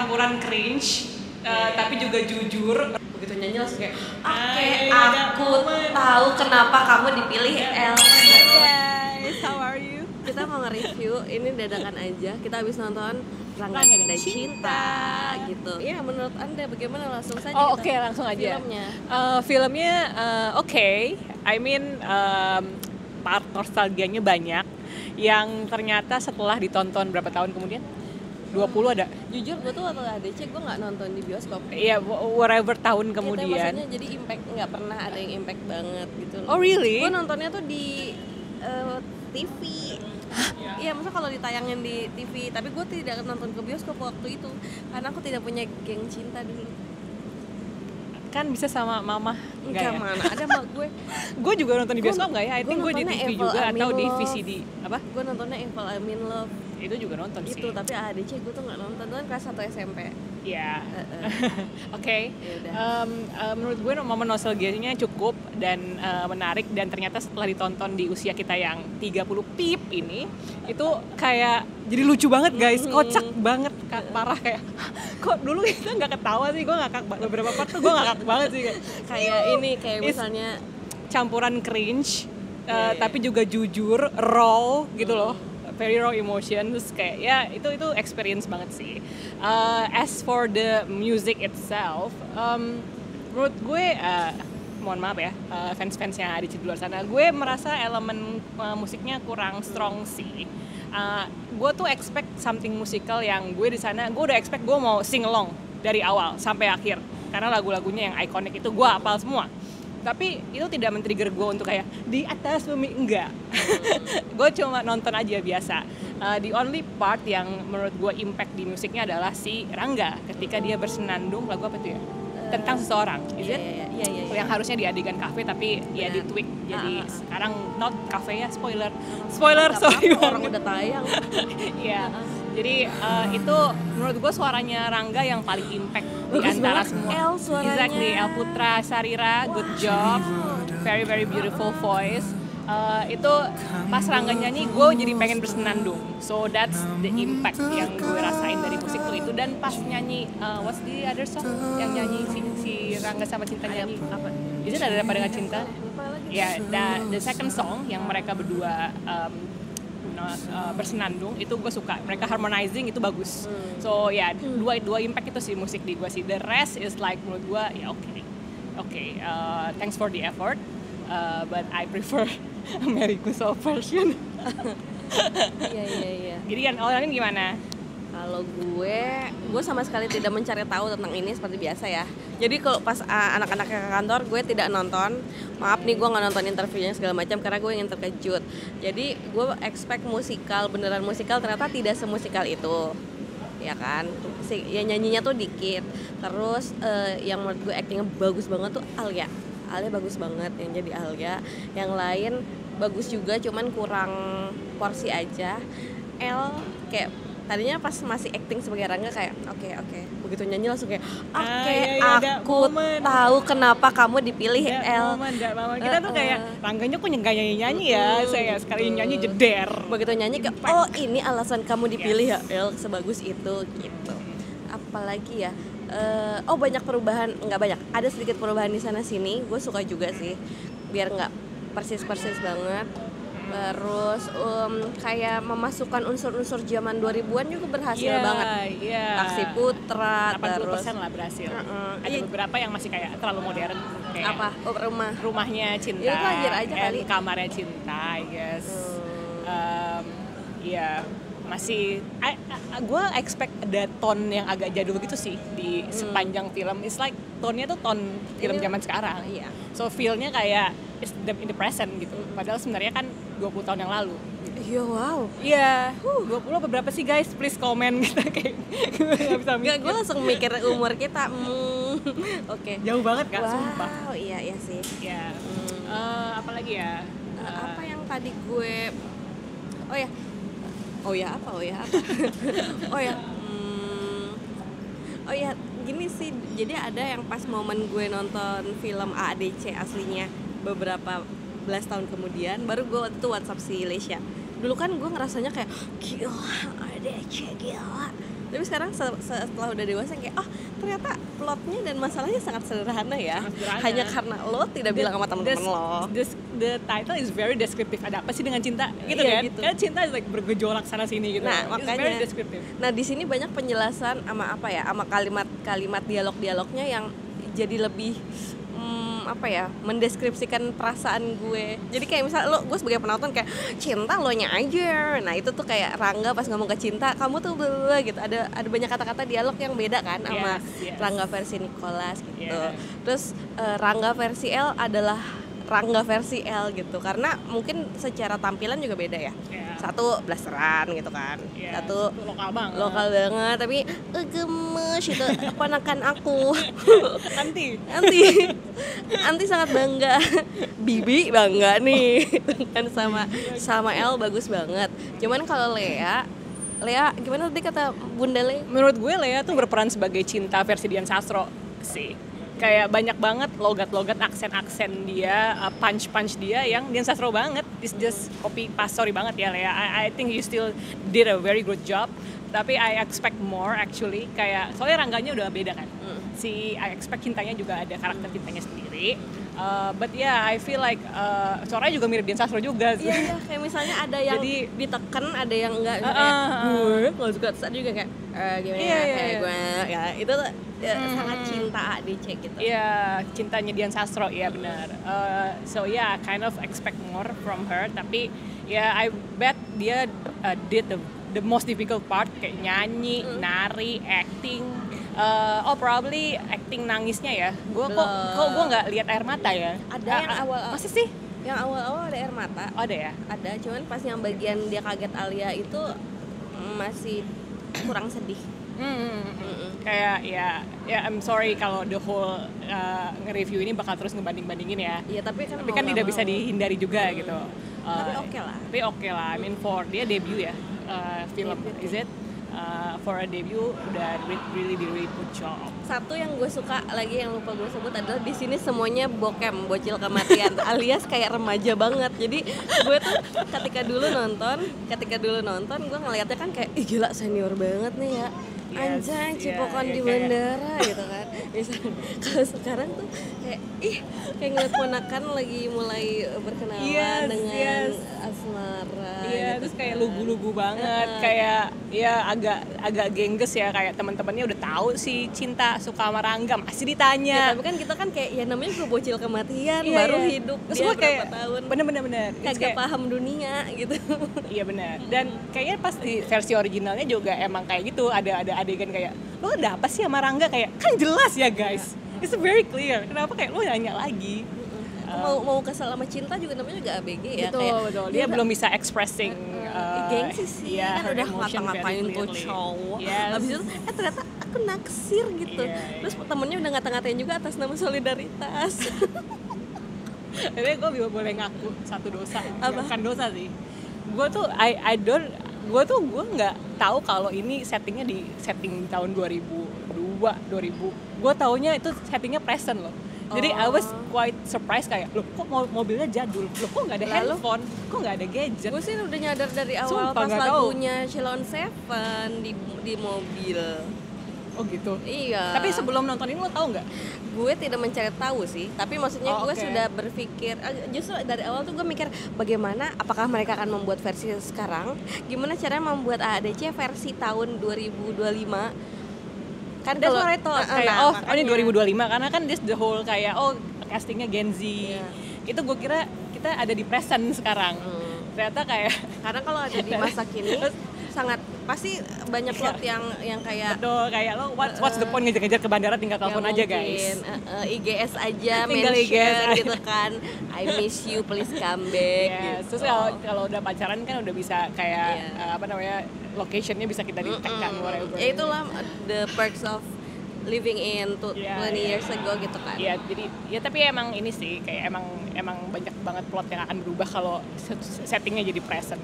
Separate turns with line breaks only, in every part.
campuran cringe tapi juga jujur.
Begitu nyanyi langsung kayak aku tahu kenapa kamu dipilih El.
Guys, how are you?
Kita mau nge-review ini dadakan aja. Kita habis nonton Rangga dan Cinta gitu. Ya menurut Anda bagaimana, langsung saja
Oke, langsung aja.
Filmnya.
Filmnya oke. I mean part nostalgianya banyak yang ternyata setelah ditonton berapa tahun kemudian? 20 ada?
Jujur gue tuh waktu ADC gue nggak nonton di bioskop.
Iya, whatever tahun
Iya,
kemudian.
maksudnya jadi impact nggak pernah ada yang impact banget gitu loh.
Oh really?
Gue nontonnya tuh di TV. Iya, maksudnya kalau ditayangin di TV, tapi gue tidak nonton ke bioskop waktu itu karena aku tidak punya geng cinta dulu.
Kan bisa sama mama
Enggak
ya?
mana ada mak gue.
Gue juga nonton di bioskop nggak ya? I think gue di
nontonnya
TV
Evil
juga
I'm in
atau di
Love.
VCD apa?
Gue nontonnya Evil I'm in Love
Itu juga nonton sih.
itu, tapi ADC gue tuh nggak nonton, itu kan kelas 1 SMP.
Ya, oke.
Yaudah.
Menurut gue momen nostalgianya cukup dan menarik, dan ternyata setelah ditonton di usia kita yang 30 pip ini, itu kayak jadi lucu banget guys, kocak banget, parah kayak kok dulu kita nggak ketawa sih, gue ngakak beberapa part tuh gue ngakak banget sih
Kayak ini kayak misalnya
campuran cringe, tapi juga jujur, raw gitu loh. Very raw emotions, kayak ya itu experience banget sih. As for the music itself, menurut gue mohon maaf ya fans-fans yang ada di luar sana, gue merasa elemen musiknya kurang strong sih. Gue tuh expect something musikal yang gue di sana gue udah expect gue mau sing along dari awal sampai akhir karena lagu-lagunya yang ikonik itu gue hafal semua. Tapi itu tidak men-trigger gue untuk kayak di atas bumi, enggak. Gue cuma nonton aja biasa. The only part yang menurut gue impact di musiknya adalah si Rangga ketika dia bersenandung, lagu apa itu ya? Tentang seseorang, is it?
Iya.
Yang harusnya di adegan kafe tapi ya di tweak jadi sekarang not kafe ya, spoiler, sorry
orang
banget.
udah tayang.
Iya. Jadi itu menurut gue suaranya Rangga yang paling impact di
Bagus
antara
banget,
semua.
El suaranya.
Exactly, El Putra Sarira, good job, very very beautiful voice. Itu pas Rangga nyanyi gue jadi pengen bersenandung. So that's the impact yang gue rasain dari musik itu. Dan pas nyanyi what's the other song yang nyanyi si Rangga sama Cinta nyanyi apa? Is it Ada Apa Dengan Cinta? Ya, the second song yang mereka berdua bersenandung itu gue suka, mereka harmonizing itu bagus. So ya dua impact itu sih musik di gue sih. The rest is like menurut gue ya oke, thanks for the effort, but I prefer America's version.
Iya.
Jadi kan orang ini gimana?
Kalau gue sama sekali tidak mencari tahu tentang ini seperti biasa ya. Jadi kalau pas anak-anak ke kantor, gue tidak nonton. Maaf nih, gue nggak nonton interviewnya segala macam karena gue ingin terkejut. Jadi gue expect musikal, beneran musikal, ternyata tidak semusikal itu, ya kan? Ya nyanyinya tuh dikit. Terus yang menurut gue actingnya bagus banget tuh Alia bagus banget yang jadi Alia. Yang lain bagus juga, cuman kurang porsi aja. El kayak tadinya pas masih acting sebagai Rangga kayak oke. Begitu nyanyi langsung kayak aku tahu kenapa kamu dipilih El.
Kita tuh kayak Rangganya kok nggak nyanyi ya, saya sekali nyanyi jeder.
Begitu nyanyi kayak ini alasan kamu dipilih ya El, sebagus itu gitu. Apalagi ya banyak perubahan, nggak banyak, ada sedikit perubahan di sana sini. Gue suka juga sih biar nggak persis banget. Terus kayak memasukkan unsur-unsur zaman 2000-an juga berhasil banget. Taksi Putra
80%
terus
lah berhasil. Ada beberapa yang masih kayak terlalu modern kayak
apa?
Rumahnya Cinta.
Ya itu akhir aja kali.
Kamarnya Cinta, I guess. Masih gue expect ada tone yang agak jadul gitu sih di sepanjang film. It's like tone-nya tuh tone film zaman sekarang.
Iya.
So feel-nya kayak it's in the present gitu. Padahal sebenarnya kan 20 tahun yang lalu.
Iya, wow.
Iya. 20 berapa sih guys? Please komen kita kayak enggak bisa mikir.
Gue langsung mikir umur kita. Oke.
Jauh banget kan,
wow,
sumpah.
Iya sih.
Ya. Apalagi ya?
Apa yang tadi gue gini sih, jadi ada yang pas momen gue nonton film AADC aslinya beberapa belas tahun kemudian, baru gue waktu itu WhatsApp si Lesya. Dulu kan gue ngerasanya kayak gila AADC, gila Tapi sekarang setelah udah dewasa kayak ternyata plotnya dan masalahnya sangat sederhana ya.
Sangat sederhana.
Hanya karena lo tidak bilang sama teman-teman lo.
The title is very descriptive. Ada apa sih dengan cinta? Gitu
Iya,
kan?
gitu.
Karena cinta is like bergejolak sana sini gitu.
Nah,
It's
makanya.
very descriptive.
Nah, di sini banyak penjelasan sama sama kalimat-kalimat dialog-dialognya yang jadi lebih mendeskripsikan perasaan gue. Jadi kayak misal gue sebagai penonton kayak cinta lo nya aja. Nah, itu tuh kayak Rangga pas ngomong ke Cinta, kamu tuh bla gitu. Ada banyak kata-kata dialog yang beda kan sama
Yes.
Rangga versi Nicholas gitu.
Yeah.
Terus Rangga versi L adalah Rangga versi L gitu. Karena mungkin secara tampilan juga beda ya.
Yeah.
Satu blasteran gitu kan.
Yeah,
Satu
itu lokal banget.
lokal banget tapi gemes itu ponakan aku. Anti sangat bangga. Bibi bangga nih kan sama El bagus banget. Cuman kalau Lea gimana tadi kata Bunda Lea?
Menurut gue Lea tuh berperan sebagai Cinta versi Dian Sastro sih. Kayak banyak banget logat-logat, aksen-aksen dia, punch-punch dia yang Dian Sastro banget. It's just copy paste, sorry banget ya Lea. I think you still did a very good job. Tapi I expect more actually. Kayak soalnya Rangganya udah beda kan. I expect Cintanya juga ada karakter Cintanya sendiri. But yeah, I feel like suaranya juga mirip Dian Sastro juga sih.
Iya, kayak misalnya ada yang
Jadi-
ditekan, ada yang enggak kayak gue nggak suka, terus ada juga kayak gimana
Iya,
ya,
iya,
kayak
iya.
gue ya itu tuh sangat cinta ADC gitu.
Iya, cintanya Dian Sastro, iya benar. So yeah, kind of expect more from her. Tapi ya I bet dia did the most difficult part kayak nyanyi, nari, acting. Probably acting nangisnya ya. Kok gue nggak lihat air mata ya?
Ada yang awal-awal.
Masa sih?
Yang awal-awal ada air mata.
Oh, ada ya?
Ada, cuman pas yang bagian dia kaget Alia itu masih kurang sedih.
Kayak ya I'm sorry kalau the whole nge-review ini bakal terus ngebanding-bandingin ya.
Iya, tapi kan
Tapi kan tidak bisa dihindari juga gitu.
Tapi oke lah.
Tapi oke lah. I mean for dia debut ya film
Debut,
is it? For a debut udah really good job.
Satu yang gue suka lagi yang lupa gue sebut adalah di sini semuanya bokem, bocil kematian, alias kayak remaja banget. Jadi gue tuh ketika dulu nonton gue ngeliatnya kan kayak ih gila senior banget nih ya.
Yes,
Anjay,
iya,
cipokan
iya,
di
kayak-
bandara gitu kan. Misalnya kalau sekarang tuh kayak ngeliat ponakan lagi mulai berkenalan
Yes,
dengan
yes.
asmara.
Iya,
gitu
terus kayak
kan.
lugu-lugu banget, kayak ya agak gengges ya, kayak teman-temannya udah tahu sih Cinta suka sama Rangga masih
Ya,
ditanya.
tapi kan kita kan kayak ya namanya juga bocil kematian,
Iya,
baru
iya.
hidup
Terus
dia
gue
berapa
kayak
tahun.
bener. It's
Kagak
kayak-
paham dunia gitu.
Iya benar. Dan kayaknya pas di versi originalnya juga emang kayak gitu, ada adegan kayak lo ada apa sih sama Rangga, kayak kan jelas ya guys. It's very clear. Kenapa kayak lo nanya lagi?
Mau kesel sama Cinta juga namanya juga ABG ya.
Betul. Dia belum bisa expressing
gengsi sih
iya,
kan
her
udah
emotion
ngata-ngatain
very
tuh
clearly.
cowok.
Yes.
Habis itu ternyata aku naksir gitu.
Iya,
Terus temennya udah ngata-ngatain juga atas nama solidaritas.
Tapi gue boleh ngaku satu dosa.
Apa?
Bukan dosa sih. Gue tuh gue nggak tahu kalau ini settingnya di setting tahun 2000. Gue taunya itu settingnya present loh. Jadi I was quite surprised kayak, loh kok mobilnya jadul, loh kok nggak ada
Lalu?
handphone, kok nggak ada gadget.
Gue sih udah nyadar dari awal
Sumpah,
pas
nggak tahu.
lagunya Sheila on Seven di mobil.
Oh gitu.
Iya.
Tapi sebelum nonton ini lo tau nggak?
Gue tidak mencari tahu sih, tapi maksudnya
Oh,
gue
oke.
sudah berpikir justru dari awal tuh gue mikir bagaimana apakah mereka akan membuat versi sekarang, gimana caranya membuat AADC versi tahun 2025 kan
That's
kalau
what I thought. Kayak, ini 2025 karena kan this the whole kayak castingnya Gen Z.
Iya.
Itu gue kira kita ada di present sekarang. Ternyata kayak
karena kalau ada di masa kini sangat pasti banyak plot yang kayak
betul kayak lo what's the point ngejar-ngejar ke bandara tinggal
ya
telepon aja
mungkin,
guys.
IGS aja
Tinggal
mention
IGS
gitu kan, I miss you please come back
Yes.
gitu.
Terus kalau udah pacaran kan udah bisa kayak
Iya.
locationnya bisa kita di-tag whatever.
Ya itulah the perks of living in 20
Iya,
years ago gitu kan.
Iya, jadi ya tapi emang ini sih kayak emang banyak banget plot yang akan berubah kalau settingnya jadi present.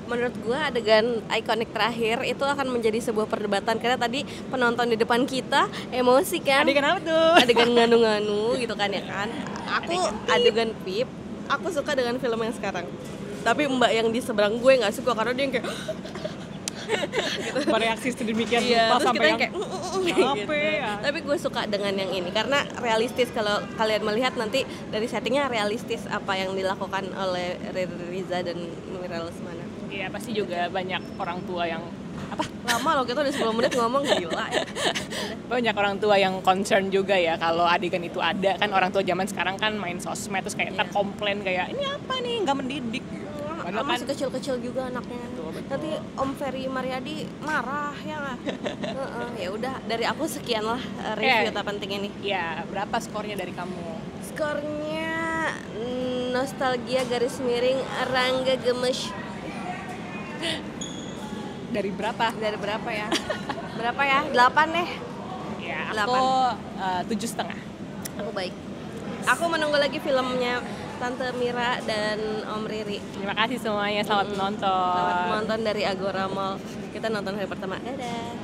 Menurut gua adegan ikonik terakhir itu akan menjadi sebuah perdebatan karena tadi penonton di depan kita emosi kan.
Adegan apa tuh?
Adegan nganu-nganu gitu kan ya kan. Aku adegan pip. Aku suka dengan film yang sekarang. Tapi mbak yang di seberang gue nggak suka karena dia yang kayak
bereaksi sedemikian
Iya,
rupa
terus
sampai
kita
yang
kayak
capek ya.
Tapi gue suka dengan yang ini karena realistis. Kalau kalian melihat nanti dari settingnya realistis apa yang dilakukan oleh Riri Riza dan Mira Lesmana.
Iya, pasti juga banyak orang tua yang
Lama loh, kita udah 10 menit ngomong, gila ya.
banyak orang tua yang concern juga ya kalau adegan itu ada. Kan orang tua zaman sekarang kan main sosmed terus kayak ntar komplain kayak ini apa nih, nggak mendidik. Padahal kan
Masih kecil-kecil juga anaknya. Nanti Om Ferry Mariadi marah ya nggak? Ya udah, dari aku sekian lah review tak penting ini.
ya, berapa skornya dari kamu?
Skornya nostalgia garis miring Rangga Gemes.
Dari berapa?
Dari berapa ya? Berapa ya? 8 deh.
Ya, aku 7,5.
Aku baik. Aku menunggu lagi filmnya Tante Mira dan Om Riri.
Terima kasih semuanya, selamat menonton.
Selamat menonton dari Agora Mall. Kita nonton hari pertama. Dadah.